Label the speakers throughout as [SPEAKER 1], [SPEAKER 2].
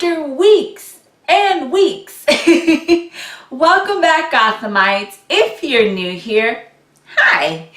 [SPEAKER 1] after weeks and weeks. Welcome back, Gothamites. If you're new here, hi.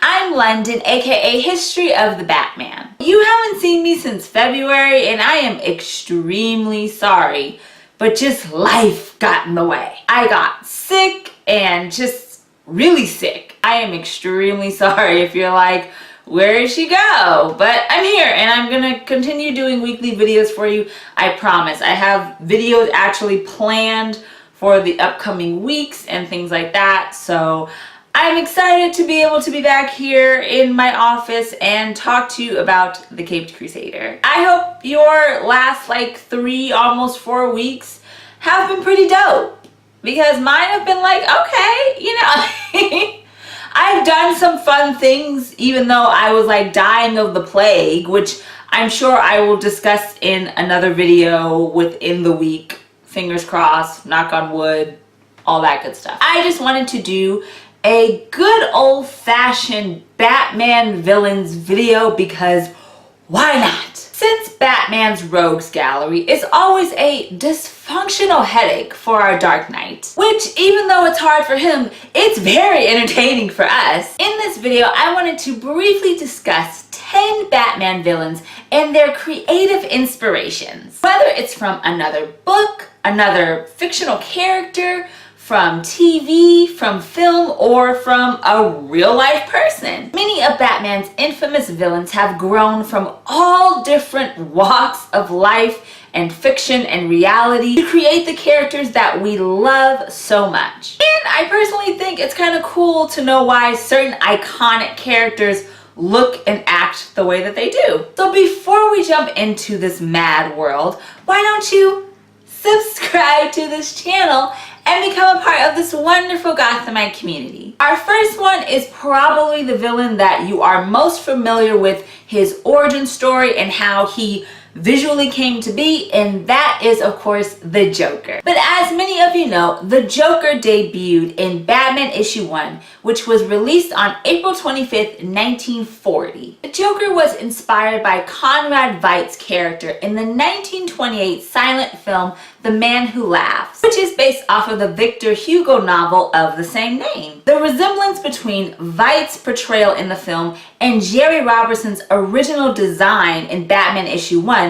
[SPEAKER 1] I'm London, aka History of the Batman. You haven't seen me since February and I am extremely sorry, but just life got in the way. I got sick and just really sick. I am extremely sorry if you're like, where did she go? But I'm here and I'm gonna continue doing weekly videos for you. I promise. I have videos actually planned for the upcoming weeks and things like that. So I'm excited to be able to be back here in my office and talk to you about the Caped Crusader. I hope your last like 3, almost 4 weeks have been pretty dope, because mine have been like, okay, you know. I've done some fun things even though I was like dying of the plague, which I'm sure I will discuss in another video within the week. Fingers crossed, knock on wood, all that good stuff. I just wanted to do a good old-fashioned Batman villains video because why not? Since Batman's rogues gallery is always a dysfunctional headache for our Dark Knight, which even though it's hard for him, it's very entertaining for us. In this video, I wanted to briefly discuss 10 Batman villains and their creative inspirations. Whether it's from another book, another fictional character, from TV, from film, or from a real-life person. Many of Batman's infamous villains have grown from all different walks of life and fiction and reality to create the characters that we love so much. And I personally think it's kind of cool to know why certain iconic characters look and act the way that they do. So before we jump into this mad world, why don't you subscribe to this channel and become a part of this wonderful Gothamite community. Our first one is probably the villain that you are most familiar with, his origin story and how he visually came to be, and that is of course the Joker. But as many of you know, the Joker debuted in Batman issue 1, which was released on April 25th, 1940. The Joker was inspired by Conrad Veidt's character in the 1928 silent film The Man Who Laughs, which is based off of the Victor Hugo novel of the same name. The resemblance between Veidt's portrayal in the film and Jerry Robertson's original design in Batman issue 1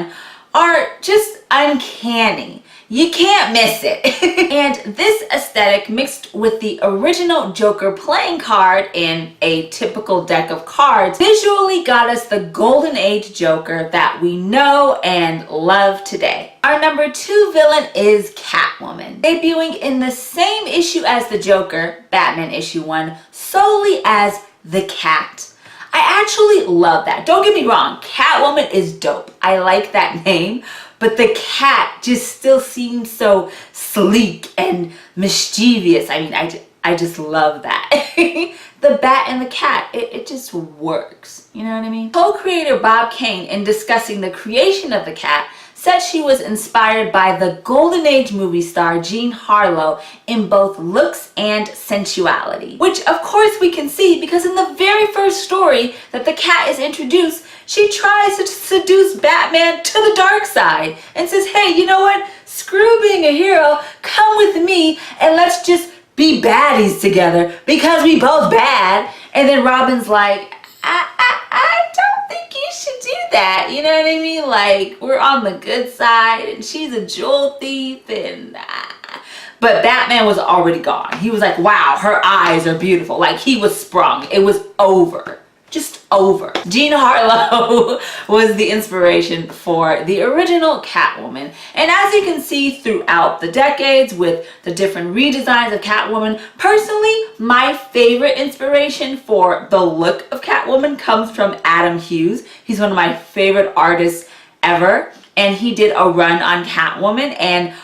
[SPEAKER 1] are just uncanny. You can't miss it. And this aesthetic mixed with the original Joker playing card in a typical deck of cards visually got us the golden age Joker that we know and love today. Our number 2 villain is Catwoman, debuting in the same issue as the Joker, Batman issue 1, solely as the Cat. I actually love that. Don't get me wrong, Catwoman is dope. I like that name. But the cat just still seems so sleek and mischievous. I mean, I just love that. The bat and the cat, it just works. You know what I mean? Co-creator Bob Kane, in discussing the creation of the cat, said she was inspired by the Golden Age movie star Jean Harlow in both looks and sensuality. Which of course we can see, because in the very first story that the cat is introduced, she tries to seduce Batman to the dark side and says, hey, you know what? Screw being a hero, come with me and let's just be baddies together because we both bad. And then Robin's like, I don't think you should do that. You know what I mean? Like, we're on the good side and she's a jewel thief and But Batman was already gone. He was like, wow, her eyes are beautiful. Like, he was sprung. It was over. Just over. Jean Harlow was the inspiration for the original Catwoman. And as you can see throughout the decades with the different redesigns of Catwoman, personally, my favorite inspiration for the look of Catwoman comes from Adam Hughes. He's one of my favorite artists ever. And he did a run on Catwoman, and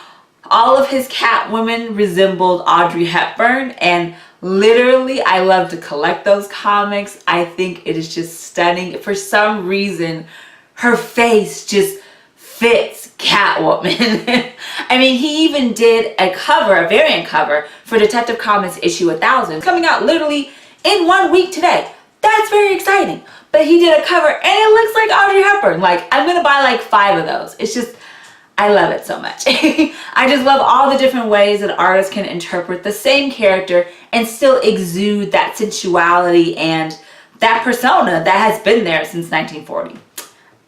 [SPEAKER 1] all of his Catwoman resembled Audrey Hepburn, and literally, I love to collect those comics. I think it is just stunning. For some reason, her face just fits Catwoman. I mean, he even did a cover, a variant cover, for Detective Comics issue 1000, coming out literally in 1 week today. That's very exciting. But he did a cover and it looks like Audrey Hepburn. Like, I'm gonna buy like 5 of those. It's just, I love it so much. I just love all the different ways that artists can interpret the same character and still exude that sensuality and that persona that has been there since 1940.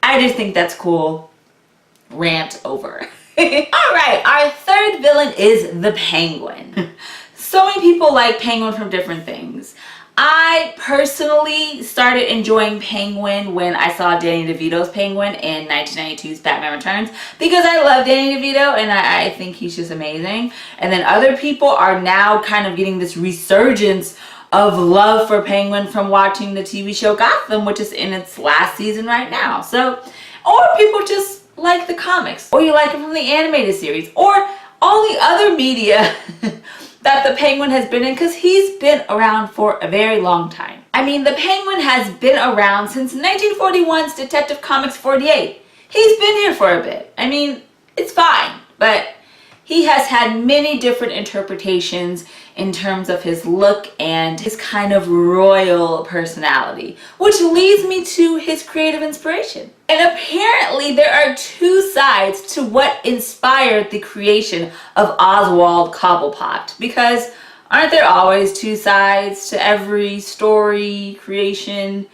[SPEAKER 1] I just think that's cool. Rant over. Alright, our third villain is the Penguin. So many people like Penguin from different things. I personally started enjoying Penguin when I saw Danny DeVito's Penguin in 1992's Batman Returns because I love Danny DeVito and I think he's just amazing. And then other people are now kind of getting this resurgence of love for Penguin from watching the TV show Gotham, which is in its last season right now. So, or people just like the comics, or you like it from the animated series, or all the other media that the Penguin has been in, because he's been around for a very long time. I mean, the Penguin has been around since 1941's Detective Comics 48. He's been here for a bit. I mean, it's fine, but he has had many different interpretations in terms of his look and his kind of royal personality, which leads me to his creative inspiration. And apparently there are two sides to what inspired the creation of Oswald Cobblepot, because aren't there always two sides to every story, creation,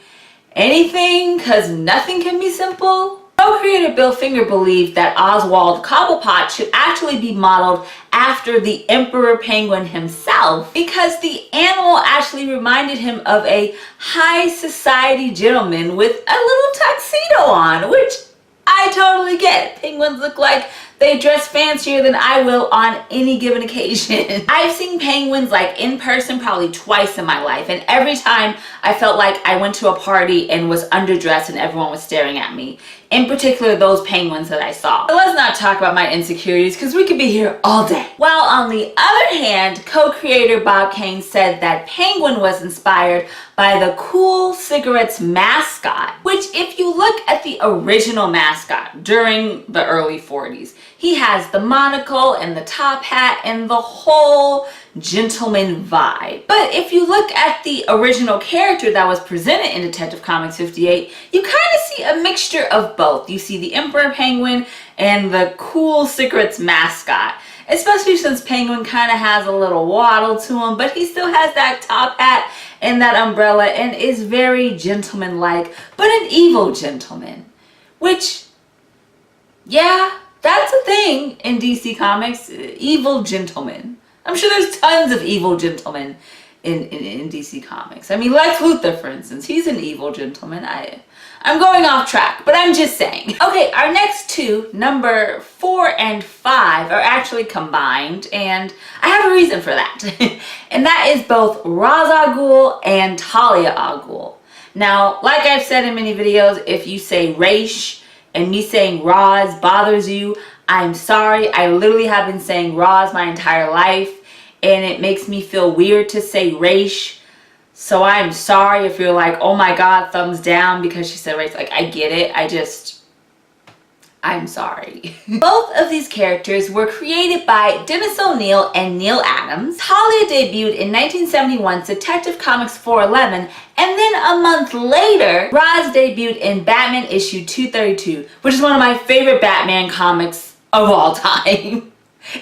[SPEAKER 1] anything, because nothing can be simple? Co-creator Bill Finger believed that Oswald Cobblepot should actually be modeled after the Emperor Penguin himself because the animal actually reminded him of a high society gentleman with a little tuxedo on, which I totally get. Penguins look like they dress fancier than I will on any given occasion. I've seen penguins like in person probably twice in my life, and every time I felt like I went to a party and was underdressed and everyone was staring at me. In particular, those penguins that I saw. But let's not talk about my insecurities because we could be here all day. While on the other hand, co-creator Bob Kane said that Penguin was inspired by the Cool Cigarettes mascot, which if you look at the original mascot during the early 40s, he has the monocle and the top hat and the whole gentleman vibe. But if you look at the original character that was presented in Detective Comics 58, you kind of see a mixture of both. You see the Emperor Penguin and the Cool Cigarettes mascot, especially since Penguin kind of has a little waddle to him, but he still has that top hat and that umbrella and is very gentleman-like, but an evil gentleman, which, yeah, that's a thing in DC Comics, evil gentlemen. I'm sure there's tons of evil gentlemen in DC Comics. I mean, Lex Luthor, for instance, he's an evil gentleman. I'm going off track, but I'm just saying. Okay, our next two, number 4 and 5, are actually combined, and I have a reason for that. And that is both Ra's al Ghul and Talia al Ghul. Now, like I've said in many videos, if you say Raish and me saying Ra's bothers you, I'm sorry. I literally have been saying Ra's my entire life, and it makes me feel weird to say Raish. So I'm sorry if you're like, oh my god, thumbs down because she said Raish. Like, I get it. I'm sorry. Both of these characters were created by Dennis O'Neil and Neil Adams. Talia debuted in 1971's Detective Comics 411, and then a month later, Ra's debuted in Batman issue 232, which is one of my favorite Batman comics of all time.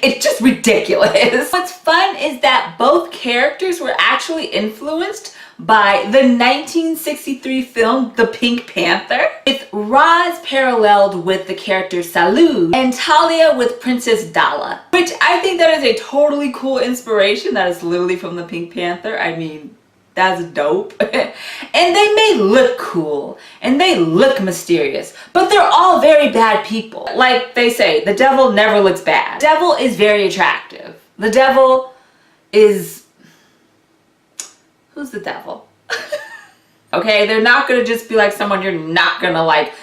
[SPEAKER 1] It's just ridiculous. What's fun is that both characters were actually influenced by the 1963 film The Pink Panther, with Ra's paralleled with the character Salud and Talia with Princess Dala, which I think that is a totally cool inspiration that is literally from The Pink Panther. I mean, that's dope. And they may look cool and they look mysterious, but they're all very bad people. Like they say, the devil never looks bad. The devil is very attractive. The devil is... Who's the devil? Okay, they're not gonna just be like someone you're not gonna like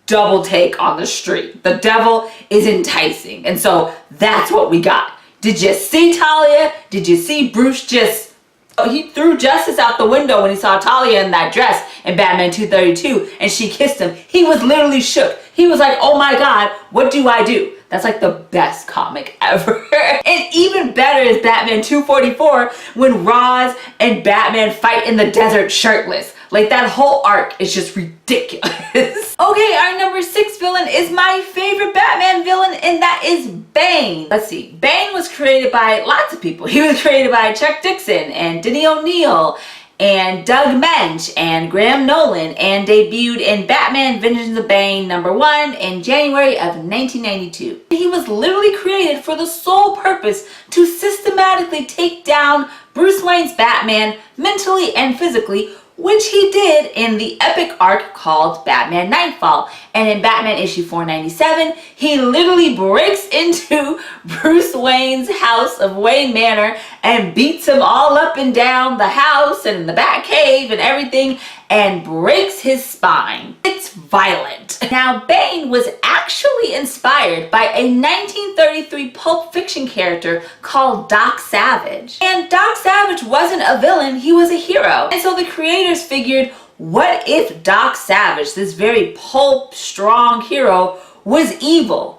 [SPEAKER 1] double take on the street. The devil is enticing, and so that's what we got. Did you see Talia? Did you see Bruce just... Oh, he threw justice out the window when he saw Talia in that dress in Batman 232 and she kissed him. He was literally shook. He was like, oh my god, what do I do? That's like the best comic ever. And even better is Batman 244 when Ra's and Batman fight in the desert shirtless. Like, that whole arc is just ridiculous. Okay, our number 6 villain is my favorite Batman villain, and that is Bane. Let's see. Bane was created by lots of people. He was created by Chuck Dixon and Denny O'Neil and Doug Mensch and Graham Nolan, and debuted in Batman Vengeance of Bane #1 in January of 1992. He was literally created for the sole purpose to systematically take down Bruce Wayne's Batman mentally and physically, which he did in the epic arc called Batman Nightfall. And in Batman issue 497, he literally breaks into Bruce Wayne's house of Wayne Manor and beats him all up and down the house and in the Batcave and everything, and breaks his spine. It's violent. Now, Bane was actually inspired by a 1933 Pulp Fiction character called Doc Savage. And Doc Savage wasn't a villain, he was a hero. And so the creators figured, what if Doc Savage, this very pulp, strong hero, was evil?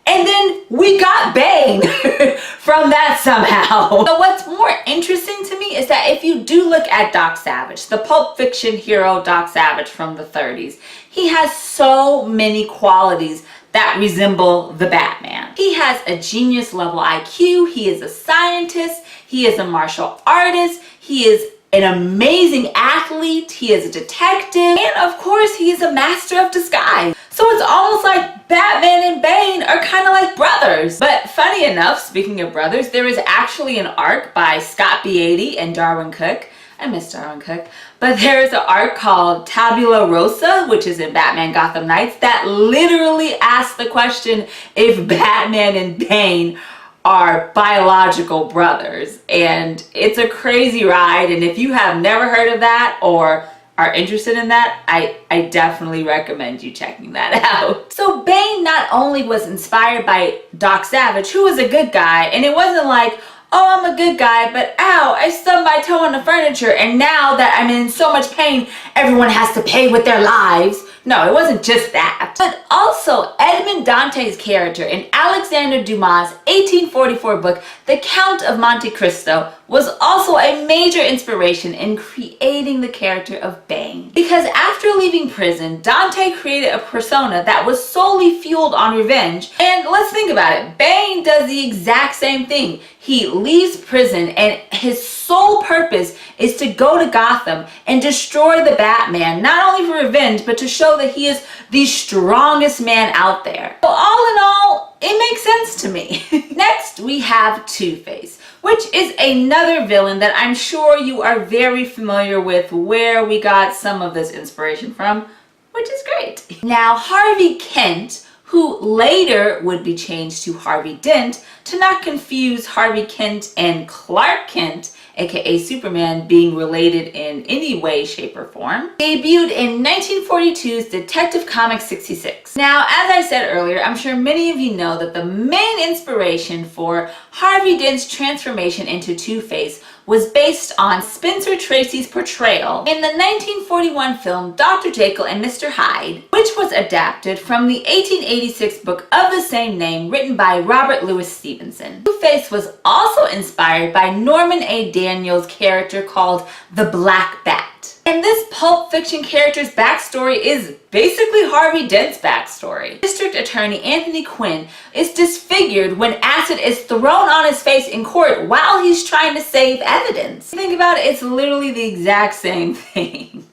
[SPEAKER 1] And then we got Bane from that somehow. But what's more interesting to me is that if you do look at Doc Savage, the Pulp Fiction hero Doc Savage from the 30s, he has so many qualities that resemble the Batman. He has a genius level IQ, he is a scientist, he is a martial artist, he is an amazing athlete, he is a detective, and of course he is a master of disguise. So it's almost like Batman and Bane are kind of like brothers. But funny enough, speaking of brothers, there is actually an arc by Scott Beatty and Darwin Cook. I miss Darwin Cook. But there is an arc called Tabula Rasa, which is in Batman Gothamites, that literally asks the question if Batman and Bane are biological brothers. And it's a crazy ride, and if you have never heard of that or are interested in that, I definitely recommend you checking that out. So Bane not only was inspired by Doc Savage, who was a good guy, and it wasn't like, oh, I'm a good guy, but ow, I stubbed my toe on the furniture, and now that I'm in so much pain, everyone has to pay with their lives. No, it wasn't just that. But also, Edmond Dante's character in Alexander Dumas' 1844 book, The Count of Monte Cristo, was also a major inspiration in creating the character of Bane. Because after leaving prison, Dante created a persona that was solely fueled on revenge. And let's think about it. Bane does the exact same thing. He leaves prison and his sole purpose is to go to Gotham and destroy the Batman, not only for revenge, but to show that he is the strongest man out there. So all in all, it makes sense to me. Next, we have Two-Face, which is another villain that I'm sure you are very familiar with, where we got some of this inspiration from, which is great. Now, Harvey Kent, who later would be changed to Harvey Dent, to not confuse Harvey Kent and Clark Kent, aka Superman, being related in any way, shape, or form, debuted in 1942's Detective Comics 66. Now, as I said earlier, I'm sure many of you know that the main inspiration for Harvey Dent's transformation into Two-Face was based on Spencer Tracy's portrayal in the 1941 film Dr. Jekyll and Mr. Hyde, which was adapted from the 1886 book of the same name written by Robert Louis Stevenson. Two-Face was also inspired by Norman A. Daniels' character called the Black Bat. And this Pulp Fiction character's backstory is basically Harvey Dent's backstory. District Attorney Anthony Quinn is disfigured when acid is thrown on his face in court while he's trying to save evidence. Think about it, it's literally the exact same thing.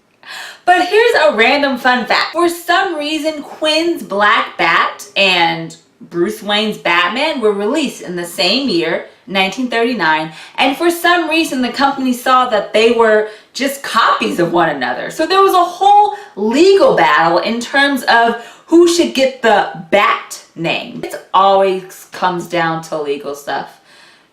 [SPEAKER 1] But here's a random fun fact. For some reason, Quinn's Black Bat and Bruce Wayne's Batman were released in the same year, 1939, and for some reason the company saw that they were just copies of one another. So there was a whole legal battle in terms of who should get the Bat name. It always comes down to legal stuff.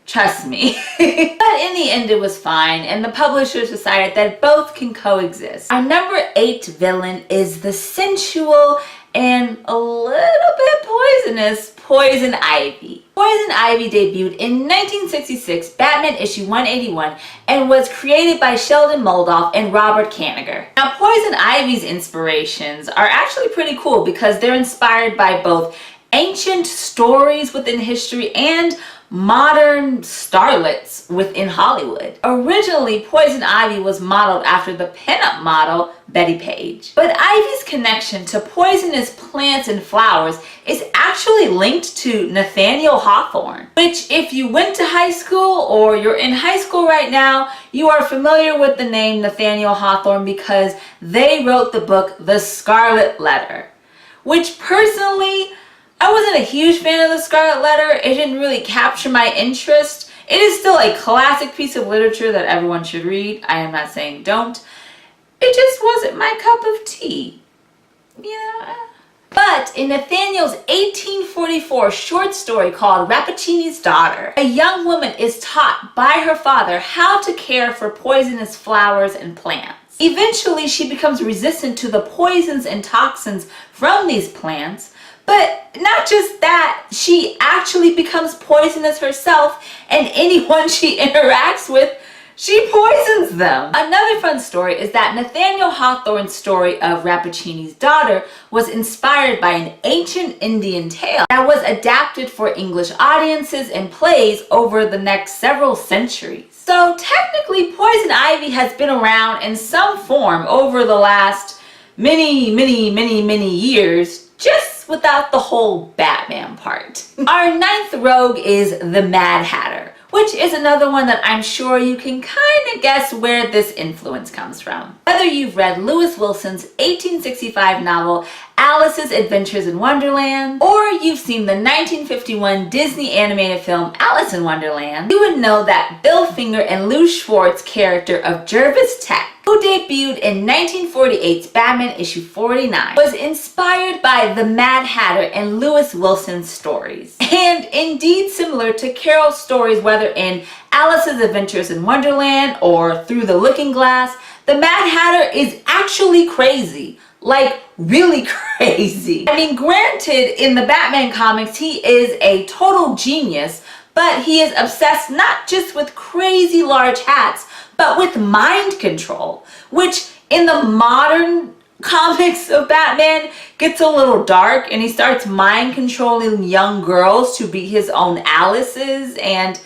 [SPEAKER 1] Trust me. But in the end, it was fine, and the publishers decided that both can coexist. Our number 8 villain is the sensual and a little bit poisonous Poison Ivy. Poison Ivy debuted in 1966 Batman issue 181 and was created by Sheldon Moldoff and Robert Kanigher. Now, Poison Ivy's inspirations are actually pretty cool because they're inspired by both ancient stories within history and modern starlets within Hollywood. Originally, Poison Ivy was modeled after the pinup model Betty Page. But Ivy's connection to poisonous plants and flowers is actually linked to Nathaniel Hawthorne, which if you went to high school or you're in high school right now, you are familiar with the name Nathaniel Hawthorne because they wrote the book The Scarlet Letter, which personally, I wasn't a huge fan of The Scarlet Letter. It didn't really capture my interest. It is still a classic piece of literature that everyone should read. I am not saying don't. It just wasn't my cup of tea. Yeah. But in Nathaniel's 1844 short story called Rappaccini's Daughter, a young woman is taught by her father how to care for poisonous flowers and plants. Eventually, she becomes resistant to the poisons and toxins from these plants. But not just that, she actually becomes poisonous herself, and anyone she interacts with, she poisons them. Another fun story is that Nathaniel Hawthorne's story of Rappaccini's Daughter was inspired by an ancient Indian tale that was adapted for English audiences and plays over the next several centuries. So technically, Poison Ivy has been around in some form over the last many years, just without the whole Batman part. Our ninth rogue is the Mad Hatter, which is another one that I'm sure you can kind of guess where this influence comes from. Whether you've read Lewis Wilson's 1865 novel Alice's Adventures in Wonderland, or you've seen the 1951 Disney animated film Alice in Wonderland, you would know that Bill Finger and Lou Schwartz character of Jervis Tech, who debuted in 1948's Batman issue 49, was inspired by the Mad Hatter and Lewis Wilson's stories. And indeed similar to Carroll's stories, whether in Alice's Adventures in Wonderland or Through the Looking Glass, the Mad Hatter is actually crazy. Like, really crazy. I mean, granted, in the Batman comics, he is a total genius, but he is obsessed not just with crazy large hats, but with mind control, which in the modern comics of Batman gets a little dark, and he starts mind controlling young girls to be his own Alices, and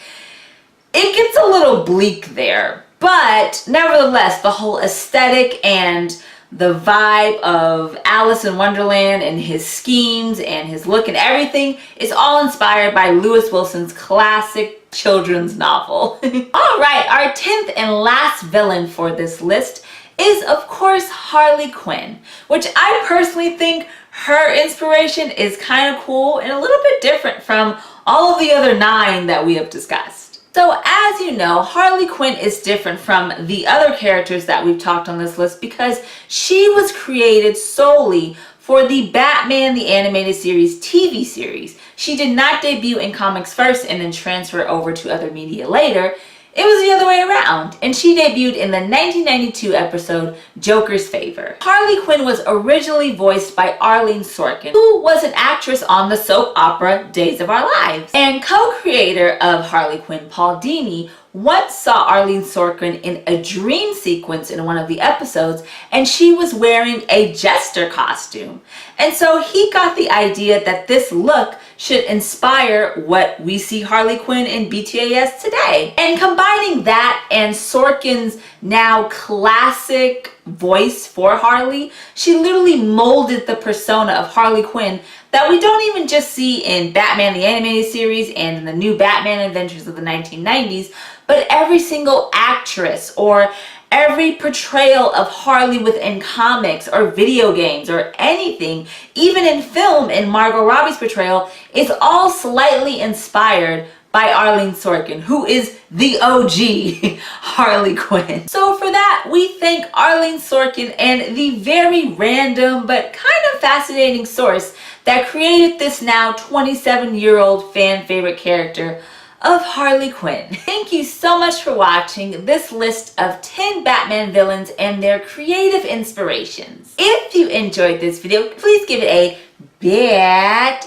[SPEAKER 1] it gets a little bleak there. But nevertheless, the whole aesthetic and the vibe of Alice in Wonderland and his schemes and his look and everything is all inspired by Lewis Wilson's classic children's novel. All right, our 10th and last villain for this list is, of course, Harley Quinn, which I personally think her inspiration is kind of cool and a little bit different from all of the other 9 that we have discussed. So as you know, Harley Quinn is different from the other characters that we've talked on this list because she was created solely for the Batman the Animated Series TV series. She did not debut in comics first and then transfer over to other media later. It was the other way around, and she debuted in the 1992 episode Joker's Favor. Harley Quinn was originally voiced by Arlene Sorkin, who was an actress on the soap opera Days of Our Lives. And co-creator of Harley Quinn, Paul Dini, once saw Arlene Sorkin in a dream sequence in one of the episodes, and she was wearing a jester costume. And so he got the idea that this look should inspire what we see Harley Quinn in BTAS today. And combining that and Sorkin's now classic voice for Harley, she literally molded the persona of Harley Quinn that we don't even just see in Batman the Animated Series and in the new Batman Adventures of the 1990s, but every single actress or every portrayal of Harley within comics or video games or anything, even in film, in Margot Robbie's portrayal, is all slightly inspired by Arlene Sorkin, who is the OG Harley Quinn. So for that, we thank Arlene Sorkin and the very random but kind of fascinating source that created this now 27-year-old fan favorite character of Harley Quinn. Thank you so much for watching this list of 10 Batman villains and their creative inspirations. If you enjoyed this video, please give it a bat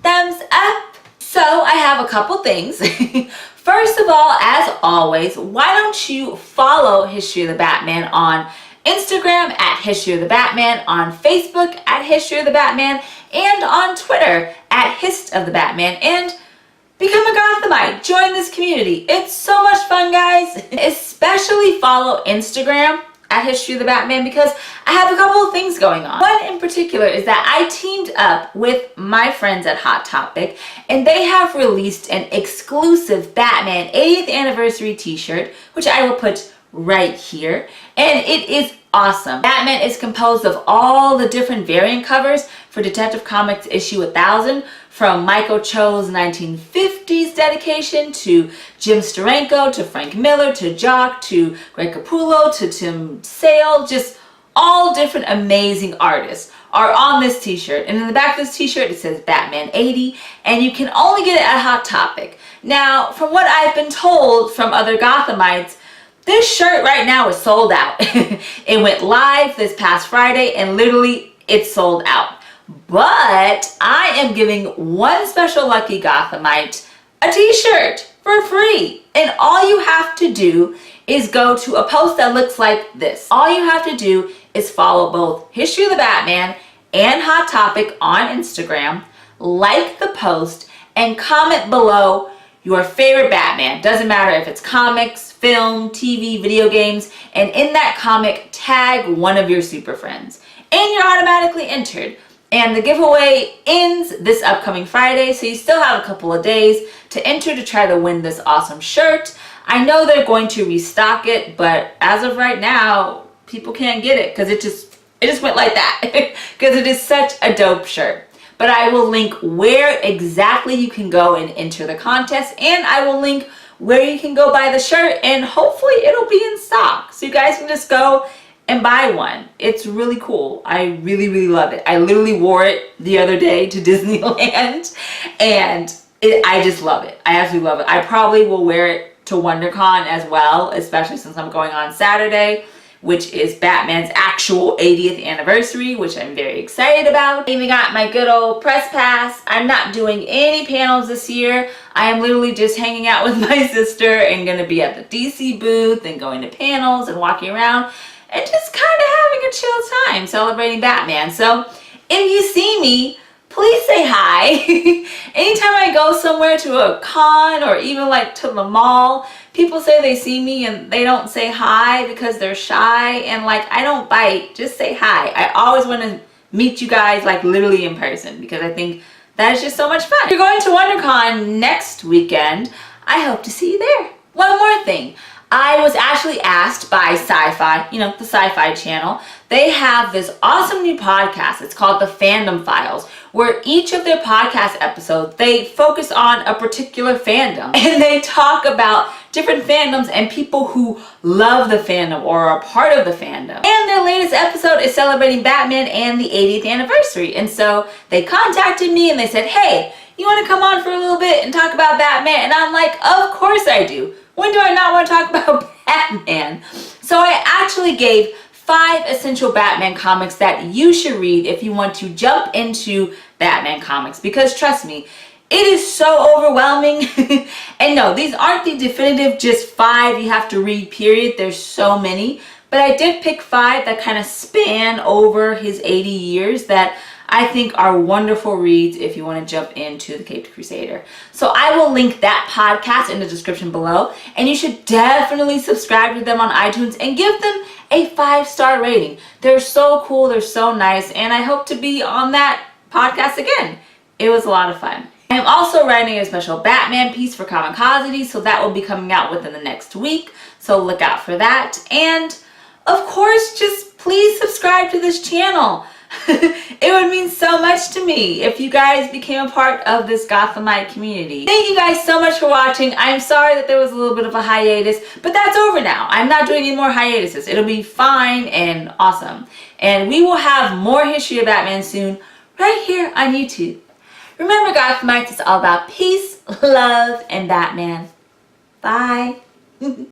[SPEAKER 1] thumbs up. So I have a couple things. First of all, as always, why don't you follow History of the Batman on Instagram at History of the Batman, on Facebook at History of the Batman, and on Twitter at Hist of the Batman and become a Gothamite. Join this community. It's so much fun, guys. Especially follow Instagram at History of the Batman because I have a couple of things going on. One in particular is that I teamed up with my friends at Hot Topic and they have released an exclusive Batman 80th anniversary t-shirt, which I will put right here, and it is awesome. Batman is composed of all the different variant covers for Detective Comics issue 1000, from Michael Cho's 1950s dedication to Jim Steranko to Frank Miller to Jock to Greg Capullo to Tim Sale. Just all different amazing artists are on this t-shirt, and in the back of this t-shirt it says Batman 80, and you can only get it at Hot Topic. Now, from what I've been told from other Gothamites, this shirt right now is sold out. It went live this past Friday and literally it's sold out. But I am giving one special lucky Gothamite a t-shirt for free. And all you have to do is go to a post that looks like this. All you have to do is follow both History of the Batman and Hot Topic on Instagram, like the post, and comment below your favorite Batman. Doesn't matter if it's comics, film, TV, video games, and in that comic, tag one of your super friends. And you're automatically entered. And the giveaway ends this upcoming Friday, so you still have a couple of days to enter to try to win this awesome shirt. I know they're going to restock it, but as of right now, people can't get it because it just went like that because it is such a dope shirt. But I will link where exactly you can go and enter the contest, and I will link where you can go buy the shirt, and hopefully it'll be in stock so you guys can just go and buy one. It's really cool. I really, really love it. I literally wore it the other day to Disneyland and I just love it. I absolutely love it. I probably will wear it to WonderCon as well, especially since I'm going on Saturday, which is Batman's actual 80th anniversary, which I'm very excited about. I even got my good old press pass. I'm not doing any panels this year. I am literally just hanging out with my sister and gonna be at the DC booth and going to panels and walking around and just kind of having a chill time celebrating Batman. So if you see me, please say hi. Anytime I go somewhere to a con or even like to the mall, people say they see me and they don't say hi because they're shy, and like, I don't bite, just say hi. I always want to meet you guys like literally in person because I think that is just so much fun. If you're going to WonderCon next weekend, I hope to see you there. One more thing. I was actually asked by Sci-Fi, you know, the Sci-Fi channel. They have this awesome new podcast. It's called The Fandom Files, where each of their podcast episodes, they focus on a particular fandom. And they talk about different fandoms and people who love the fandom or are part of the fandom. And their latest episode is celebrating Batman and the 80th anniversary. And so they contacted me and they said, hey, you want to come on for a little bit and talk about Batman? And I'm like, of course I do. When do I not want to talk about Batman? So I actually gave 5 essential Batman comics that you should read if you want to jump into Batman comics. Because trust me, it is so overwhelming. And no, these aren't the definitive just 5 you have to read, period. There's so many. But I did pick 5 that kind of span over his 80 years that I think are wonderful reads if you want to jump into the Caped Crusader. So I will link that podcast in the description below, and you should definitely subscribe to them on iTunes and give them a 5-star rating. They're so cool, they're so nice, and I hope to be on that podcast again. It was a lot of fun. I am also writing a special Batman piece for Comicosity, so that will be coming out within the next week, so look out for that. And of course, just please subscribe to this channel. It would mean so much to me if you guys became a part of this Gothamite community. Thank you guys so much for watching. I'm sorry that there was a little bit of a hiatus, but that's over now. I'm not doing any more hiatuses. It'll be fine and awesome. And we will have more History of Batman soon right here on YouTube. Remember, Gothamites, it's all about peace, love, and Batman. Bye.